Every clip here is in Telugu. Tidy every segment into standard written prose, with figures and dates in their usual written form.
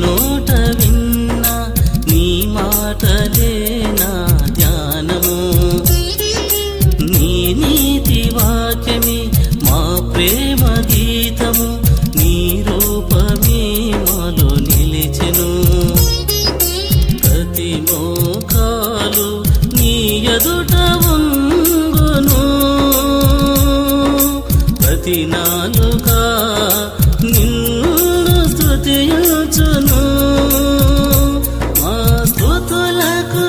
నోట విన్నా నీ మాటలే నా ధ్యానము. నీ నీతి వాక్యమే మా ప్రేమ గీతము, నీ రూపమే మాలో నిలిచెను. ప్రతి మోకాలు నీ ఎదుట వంగును, ప్రతి నాలుక నిన్ను స్తుతించును. మా స్తుతులకు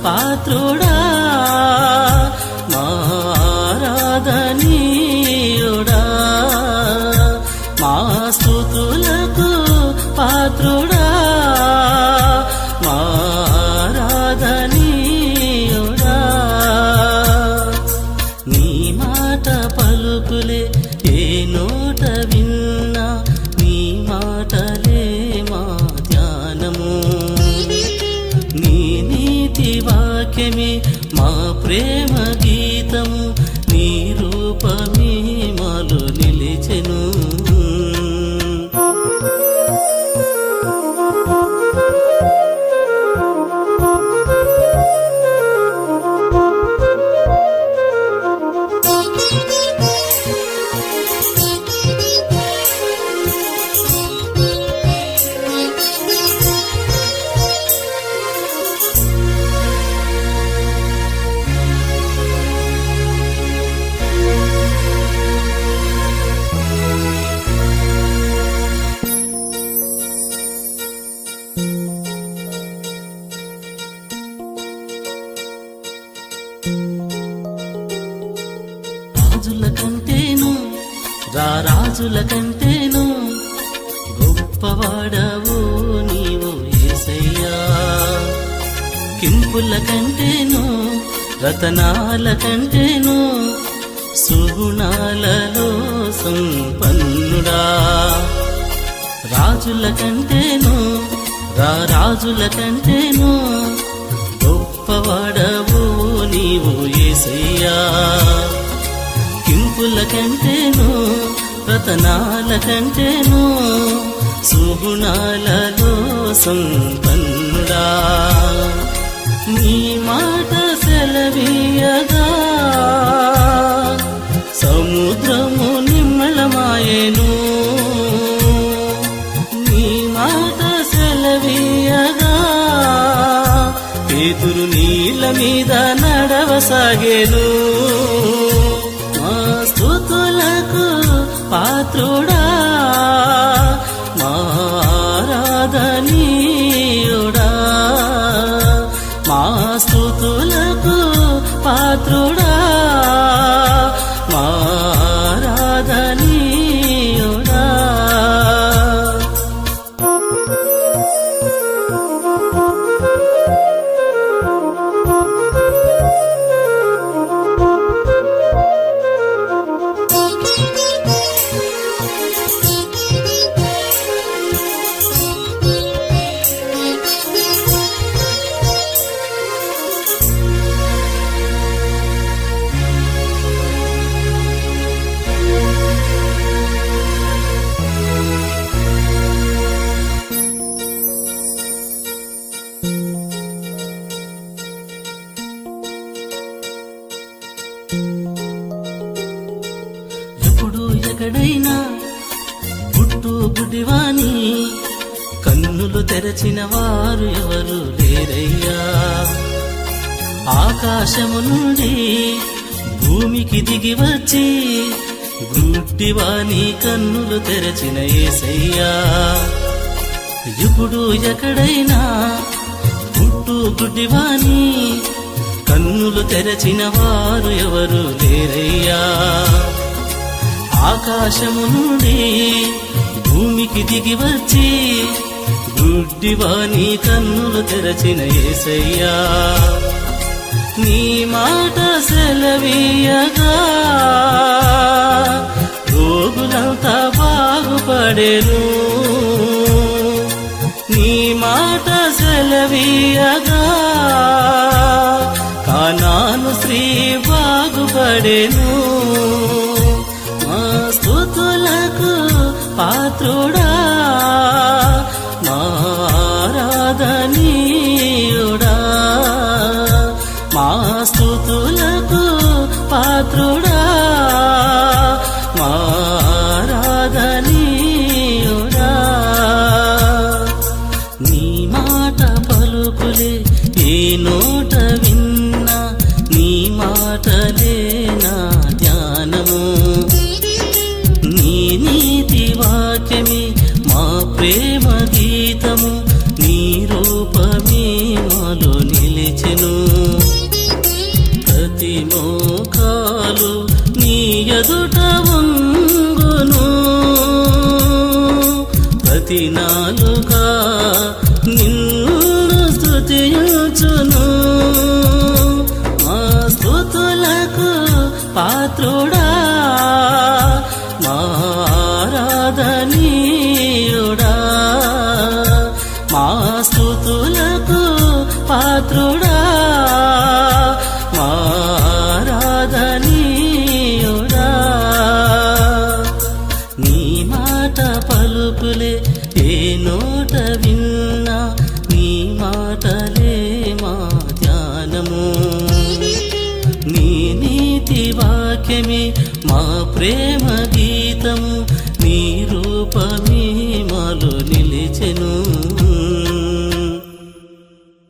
పాత్రుడా, మా ఆరాధనీయుడా, మా స్తుతులకు పాత్రుడా, మా ఆరాధనీయుడా. నీ మాట పలుకులే ఏ నోట విన్నా నీ మాటలే మా ధ్యానము. నీ నీతి వాక్యమే మా ప్రేమ గీతము, నీ రూపమే మాలో నిలిచెను. రాజుల కంటేను రాజుల కంటేను గొప్పవాడవు నీవు యేసయ్యా. కింపుల కంటేను రతనాల కంటేను సుగుణాలలో సంపన్నుడా. రాజుల కంటేను రాజుల కంటేను గొప్పవాడవు నీవు యేసయ్యా. కింపుల కంటేను రతనాల కంటేను సుగుణాలలో సంపన్నుడా. నీ మాట సెలవీయగా సముద్రము నిమ్మళమాయెను. నీ మాట సెలవీయగా పేతురు నీళ్ళ మీద నడవసాగెను. మా స్తుతులకు పాత్రుడా, మా ఆరాధనీయుడా, మా స్తుతులకు పాత్రుడా, మా ఆరాధనీయుడా. ఎప్పుడు ఎక్కడైనా పుట్టు గుడివాని కన్నులు తెరచిన వారు ఎవరు లేరయ్యా. ఆకాశము నుండి భూమికి దిగి వచ్చి గుడ్డివాని కన్నులు తెరచిన యేసయ్యా. ఇప్పుడు ఎక్కడైనా పుట్టు గుడ్డివాని కన్నులు తెరచిన వారు ఎవరు లేరయ్యా. ఆకాశము నుండి భూమికి దిగి వచ్చి గుడ్డివాని కన్నులు తెరచిన యేసయ్యా. నీ మాట సెలవీయగా రోగులంతా బాగుపడెను. నీ మాట సెలవీయగా కానాను స్త్రీ బాగుపడెను. మా స్తుతులకు పాత్రుడా, మా ధ్యానము. నీ నీతి వాక్యమే మా ప్రేమ గీతము, నీ రూపమే మాలో నిలిచెను. ప్రతి మోకాలు నీ ఎదుట వంగును, ప్రతి నాలుక నిన్ను స్తుతించును. మా స్తుతులకు పాత్రుడా, మా ఆరాధనీయుడా, మా స్తుతులకు పాత్రుడా, మా ఆరాధనీయుడా. నీ మాట పలుకులే ఏ నోట విన్నా, నీ మాటలే మా ధ్యానము. నీ నీతి వాక్యమే మా ప్రేమ గీతము,